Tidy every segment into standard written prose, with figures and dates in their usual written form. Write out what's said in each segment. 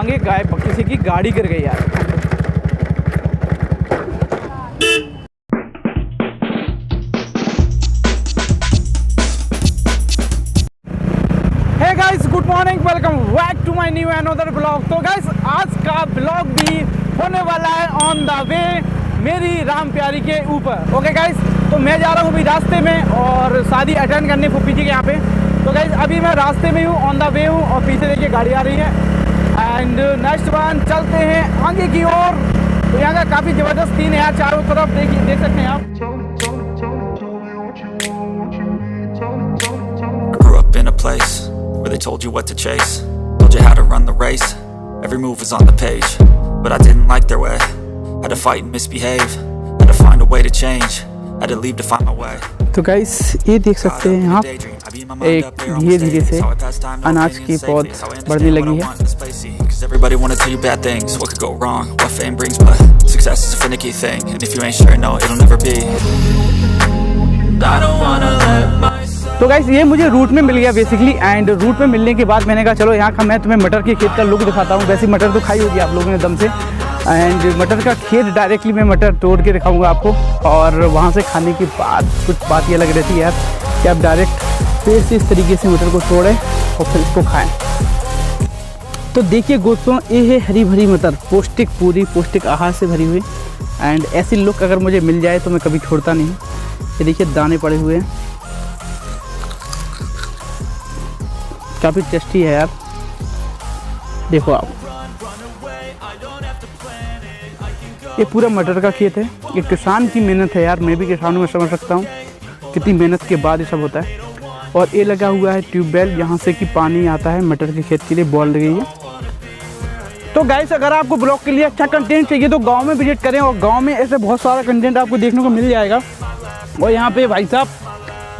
आगे किसी की गाड़ी गिर गई यार। Hey guys, good morning, welcome back to my new another blog. तो गाइस आज का ब्लॉग भी होने वाला है ऑन द वे मेरी राम प्यारी के ऊपर। ओके गाइस, तो मैं जा रहा हूँ अभी रास्ते में और शादी अटेंड करने फूफी जी के यहाँ पे। तो गाइस अभी मैं रास्ते में हूँ, ऑन द वे हूँ और पीछे देखिए गाड़ी आ रही है। एंड नेक्स्ट वन चलते हैं आगे की ओर। तो यहाँ का काफ़ी ज़बरदस्त सीन है यार, चारों तरफ देख सकते हैं आप। Grew up in a place where they told you what to chase, told you how to run the race, every move was on the page, but I didn't like their way, had to fight and misbehave, had to find a way to change, had to leave to find my way। तो guys ये देख सकते हैं आप, एक धीरे धीरे से अनाज की पौध बढ़ने लगी है। Everybody wanna tell you bad things, what could go wrong, what fame brings, but success is a finicky thing, and if you ain't sure, no, it'll never be। I don't wanna let myself। तो guys ये मुझे root में मिल गया basically, and root में मिलने के बाद मैंने कहा चलो यहाँ का मैं तुम्हें मटर के खेत का लुक दिखाता हूँ। वैसे मटर तो खाई होगी आप लोगों ने दम से, एंड मटर का खेत डायरेक्टली मैं मटर तोड़ के दिखाऊंगा आपको। और वहाँ से खाने के बाद कुछ बात ये लग रही थी यार कि आप डायरेक्ट पेड़ से इस तरीके से मटर को तोड़ें और फिर इसको खाएं। तो देखिए दोस्तों, ये है हरी भरी मटर, पौष्टिक, पूरी पौष्टिक आहार से भरी हुई। एंड ऐसी लुक अगर मुझे मिल जाए तो मैं कभी छोड़ता नहीं। ये देखिए दाने पड़े हुए हैं, काफ़ी टेस्टी है यार, देखो आप। ये पूरा मटर का खेत है, एक किसान की मेहनत है यार। मैं भी किसान हूँ, मैं समझ सकता हूँ कितनी मेहनत के बाद ये सब होता है। और ये लगा हुआ है ट्यूबवेल, यहाँ से कि पानी आता है मटर के खेत के लिए, बॉल लगी है। तो गाइस अगर आपको ब्लॉग के लिए अच्छा कंटेंट चाहिए तो गांव में विजिट करें, और गांव में ऐसे बहुत सारा कंटेंट आपको देखने को मिल जाएगा। और यहाँ पे भाई साहब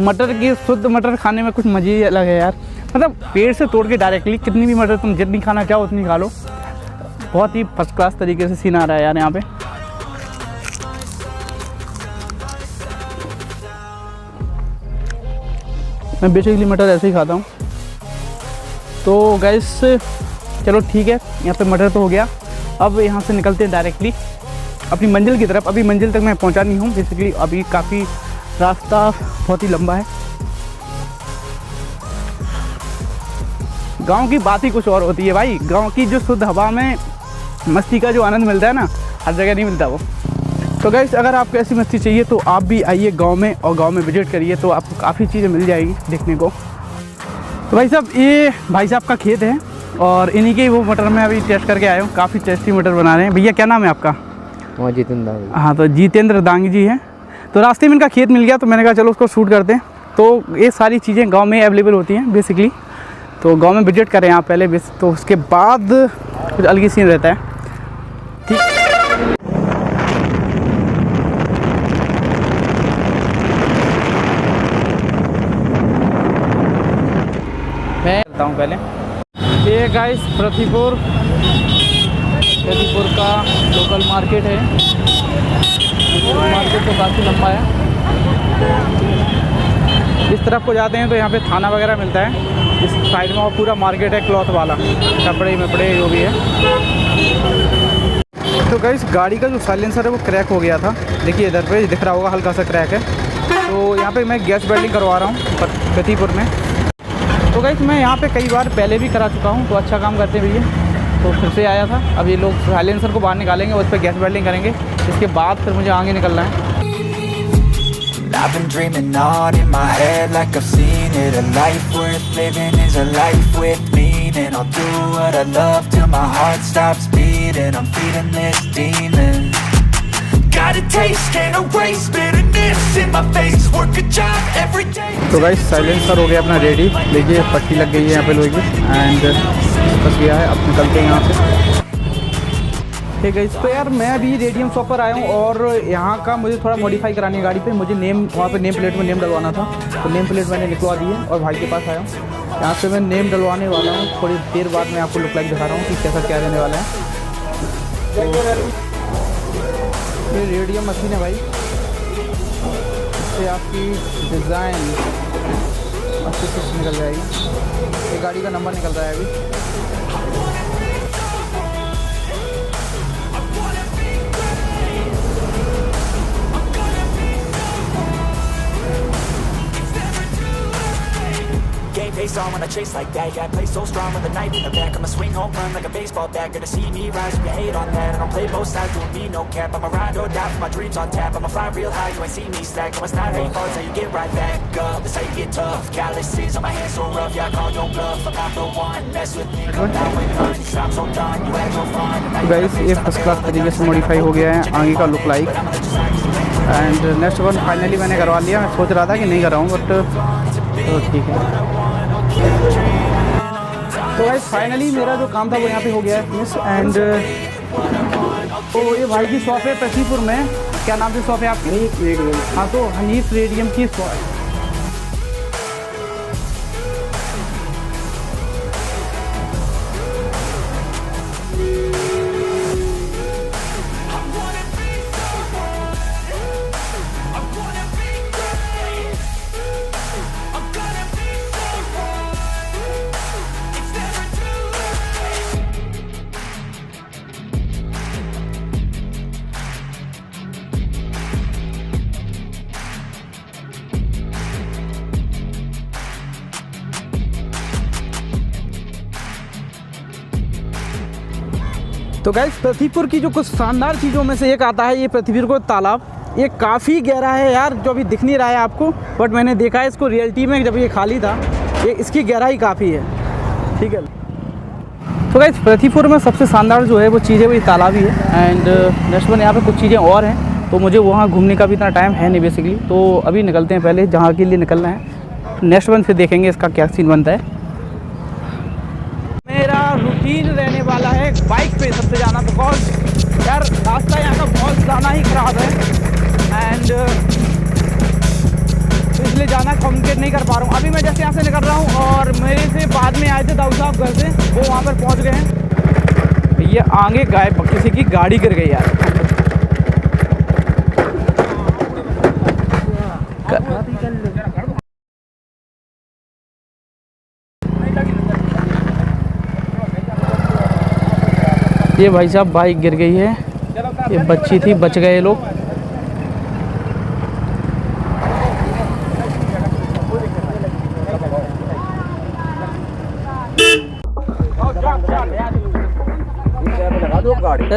मटर की शुद्ध मटर खाने में कुछ मज़े ही अलग है यार। मतलब पेड़ से तोड़ के डायरेक्टली कितनी भी मटर तुम जितनी खाना चाहो उतनी खा लो। बहुत ही फर्स्ट क्लास तरीके से सीन आ रहा है यार यहाँ पे। मैं बेसिकली मटर ऐसे ही खाता हूँ। तो गाइस चलो ठीक है, यहाँ पे मटर तो हो गया। अब यहाँ से निकलते हैं डायरेक्टली अपनी मंजिल की तरफ। अभी मंजिल तक मैं पहुँचा नहीं हूँ बेसिकली, अभी काफ़ी रास्ता बहुत ही लंबा है। गांव की बात ही कुछ और होती है भाई। गांव की जो शुद्ध हवा में मस्ती का जो आनंद मिलता है ना, हर जगह नहीं मिलता वो। तो गाइस अगर आपको ऐसी मस्ती चाहिए तो आप भी आइए गांव में, और गांव में विजिट करिए तो आपको काफ़ी चीज़ें मिल जाएगी देखने को। तो भाई साहब ये भाई साहब का खेत है और इन्हीं के वो मटर में अभी टेस्ट करके आया हूँ। काफ़ी टेस्टी मटर बना रहे हैं। भैया क्या नाम है आपका? जितेंद्र। हाँ, तो जितेंद्र दांगी जी हैं। तो रास्ते में इनका खेत मिल गया तो मैंने कहा चलो उसको शूट करते हैं। तो ये सारी चीज़ें गाँव में अवेलेबल होती हैं बेसिकली। तो गांव में विजिट करें आप पहले, तो उसके बाद कुछ अलग ही सीन रहता है। ठीक, मैं करता हूँ पहले। ये गाइस प्रतिपुर का लोकल मार्केट है। मार्केट तो काफ़ी लंबा है। इस तरफ को जाते हैं तो यहाँ पे थाना वगैरह मिलता है। इस साइड में और पूरा मार्केट है क्लॉथ वाला, कपड़े मपड़े जो भी है। तो गाइस गाड़ी का जो साइलेंसर है वो क्रैक हो गया था। देखिए इधर पे दिख रहा होगा, हल्का सा क्रैक है। तो यहाँ पे मैं गैस वेल्डिंग करवा रहा हूँ प्रतिपुर में। तो गाइस मैं यहाँ पे कई बार पहले भी करा चुका हूँ, तो अच्छा काम करते हैं भैया। तो फिर से आया था। अब ये लोग साइलेंसर को बाहर निकालेंगे, उस पर गैस वेल्डिंग करेंगे। इसके बाद फिर मुझे आगे निकलना है। I've been dreaming on in my head like I've seen it. A life worth living is a life with meaning. I'll do what I love till my heart stops beating. I'm feeding this demon. Got a taste, can't erase bitterness in my face. Work a job every day. तो guys silencer हो गया अपना ready. देखिए पट्टी लग गई है यहाँ पे लोहे की, एंड बस गया है। अब निकलते हैं यहाँ से। ठीक है, इस पर यार मैं अभी रेडियम शॉप पर आया हूँ और यहाँ का मुझे थोड़ा मॉडिफाई करानी है गाड़ी पे। मुझे नेम वहाँ पे नेम प्लेट में नेम डलवाना था, तो नेम प्लेट मैंने लिखवा दी है और भाई के पास आया हूँ। यहाँ से मैं नेम डलवाने वाला हूँ। थोड़ी देर बाद मैं आपको लुक लाइक दिखा रहा हूँ कि कैसा क्या रहने वाला है। तो ये रेडियम मशीन है भाई, इससे आपकी डिज़ाइन अच्छे से निकल जाएगी। ये गाड़ी का नंबर निकल रहा है अभी। face on when I chase like that. Yeah, I play so strong with a knife in the back. I'ma swing home run like a baseball bat. Gonna see me rise if you hate on that. I don't play both sides, doing me no cap. I'ma ride or die for my dreams on tap. I'ma fly real high, you ain't see me slack. No, it's not how you fall, it's how you get right back up. That's how you get tough. Calluses on my hands so rough, yeah, I call your bluff. I'm not the one, mess with me, come down with guns. I'm so done, you had your fun. Guys ये first class तरीके से modify हो गया है आगे का look like. And next one finally मैंने करवा लिया। मैं सोच रहा था कि नहीं कराऊँ बट तो ठीक है। तो गाइस फाइनली मेरा जो काम था वो यहाँ पे हो गया है फिनिश। एंड तो ये भाई की शॉप है पृथ्वीपुर में। क्या नाम से शॉप है आपकी? हाँ, तो हनीफ रेडियम की शॉप। तो गाइस पृथ्वीपुर की जो कुछ शानदार चीज़ों में से एक आता है ये पृथ्वीपुर तालाब। ये काफ़ी गहरा है यार, जो अभी दिख नहीं रहा है आपको, बट मैंने देखा है इसको रियलिटी में जब ये खाली था। ये इसकी गहराई काफ़ी है, ठीक है। तो गाइस पृथ्वीपुर में सबसे शानदार जो है वो चीज़ है वो ये तालाब ही है। एंड नेक्स्ट वन यहाँ पे कुछ चीज़ें और हैं, तो मुझे वहाँ घूमने का भी इतना टाइम है नहीं बेसिकली। तो अभी निकलते हैं पहले जहाँ के लिए निकलना है। नेक्स्ट वन फिर देखेंगे इसका क्या सीन बनता है। मेरा रूटीन रहने वाला है बाइक पे सबसे जाना, बिकॉज यार रास्ता यहाँ का बहुत ज़्यादा ही ख़राब है। एंड इसलिए जाना कम्युनिकेट नहीं कर पा रहा हूँ। अभी मैं जैसे यहाँ से निकल रहा हूँ और मेरे से बाद में आए थे दाऊद साहब घर से, वो वहाँ पर पहुँच गए हैं। ये आगे गाय किसी की गाड़ी गिर गई यार। ये भाई साहब बाइक गिर गई है, ये बच्ची थी, बच गए लोग।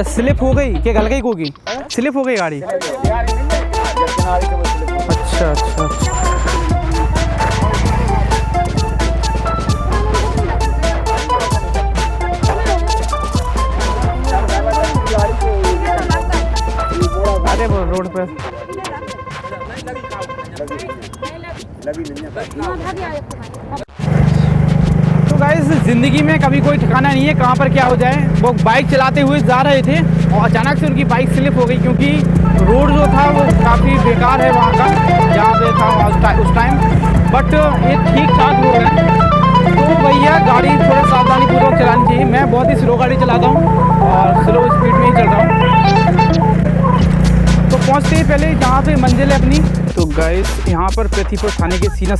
स्लिप हो गई क्या? गल गई होगी, स्लिप हो गई गाड़ी। अच्छा अच्छा अच्छा। अरे वो रोड पे तो गाइस ज़िंदगी में कभी कोई ठिकाना नहीं है कहाँ पर क्या हो जाए। वो बाइक चलाते हुए जा रहे थे और अचानक से उनकी बाइक स्लिप हो गई, क्योंकि रोड जो था वो काफ़ी बेकार है वहाँ का जहाँ पे था उस टाइम। बट ये ठीक ठाक रोड है, तो भैया गाड़ी थोड़ा सावधानी पूर्वक चलानी चाहिए। मैं बहुत ही स्लो गाड़ी चलाता हूँ और स्लो स्पीड में ही चल रहा हूँ। तो पहुँचते ही पहले जहाँ पे मंजिल है अपनी। तो गाइस यहाँ पर पृथ्वीपुर थाने की सीमा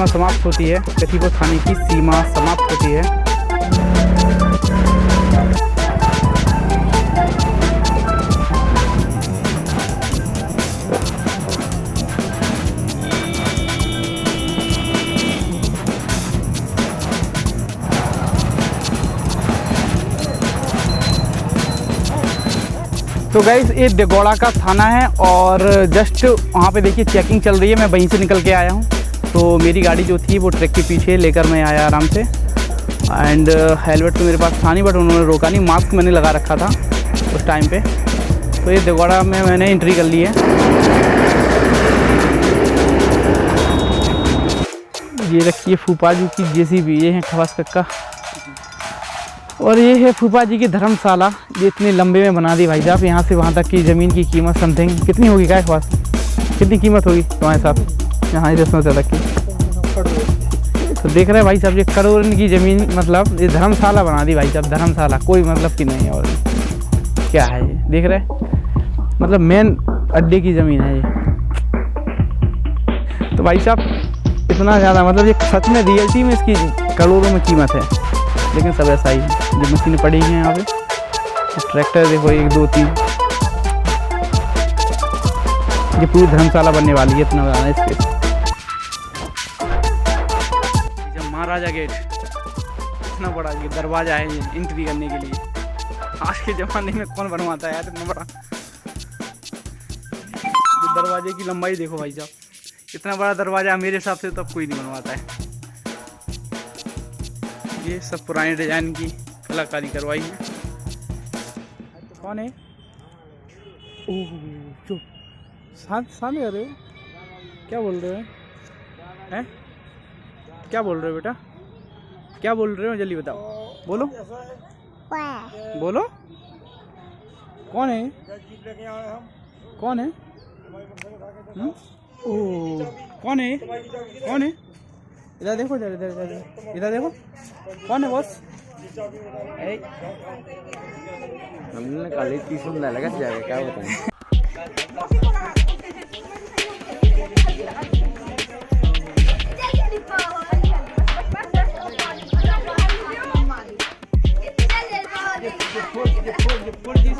समाप्त होती है। पृथ्वीपुर थाने की सीमा समाप्त होती है। तो गाइस ये देगौड़ा का थाना है और जस्ट वहाँ पे देखिए चेकिंग चल रही है। मैं वहीं से निकल के आया हूँ। तो मेरी गाड़ी जो थी वो ट्रक के पीछे लेकर मैं आया आराम से। एंड हेलमेट तो मेरे पास था नहीं, बट उन्होंने रोका नहीं। मास्क मैंने लगा रखा था उस टाइम पे। तो ये देगौड़ा में मैंने एंट्री कर ली है। ये रखिए फूफा जी की JCB, ये है खवास कक्का। और ये है फूफा जी की धर्मशाला। ये इतने लंबे में बना दी भाई साहब। यहाँ से वहाँ तक की ज़मीन की कीमत समथिंग कितनी होगी? क्या खवास कितनी कीमत होगी तुम्हारे साथ यहाँ रस्मों तक की? तो देख रहे हैं भाई साहब, ये करोड़ की ज़मीन, मतलब ये धर्मशाला बना दी भाई साहब। धर्मशाला कोई मतलब की नहीं है। और क्या है ये देख रहे हैं, मतलब मेन अड्डे की ज़मीन है ये। तो भाई साहब इतना ज़्यादा, मतलब ये सच में रियलिटी में इसकी करोड़ों में कीमत है। लेकिन सब ऐसा ही है। जो मशीनें पड़ी हैं यहाँ पे, ट्रैक्टर देखो 1 2 3। ये पूरी धर्मशाला बनने वाली है, इतना ज़्यादा स्पेस। जब महाराजा गेट, इतना बड़ा ये दरवाजा है ये एंट्री करने के लिए। आज के ज़माने में कौन बनवाता है यार इतना बड़ा। ये दरवाजे की लंबाई देखो भाई साहब, इतना बड़ा दरवाजा मेरे हिसाब से तो अब कोई नहीं बनवाता है। ये सब पुराने डिजाइन की कलाकारी करवाई है। कौन है? ओह चुप, शांत शांत कर रहे हो, क्या बोल रहे हो हैं? क्या बोल रहे हो बेटा, क्या बोल रहे हो जल्दी बताओ, बोलो बोलो। कौन है? कौन है? ओह कौन है? कौन है? इधर देखो, इधर इधर इधर इधर देखो, कौन है बॉस? हमने कॉलेज की सुन लगा जाएगा, क्या बताएं। ये फुल चीज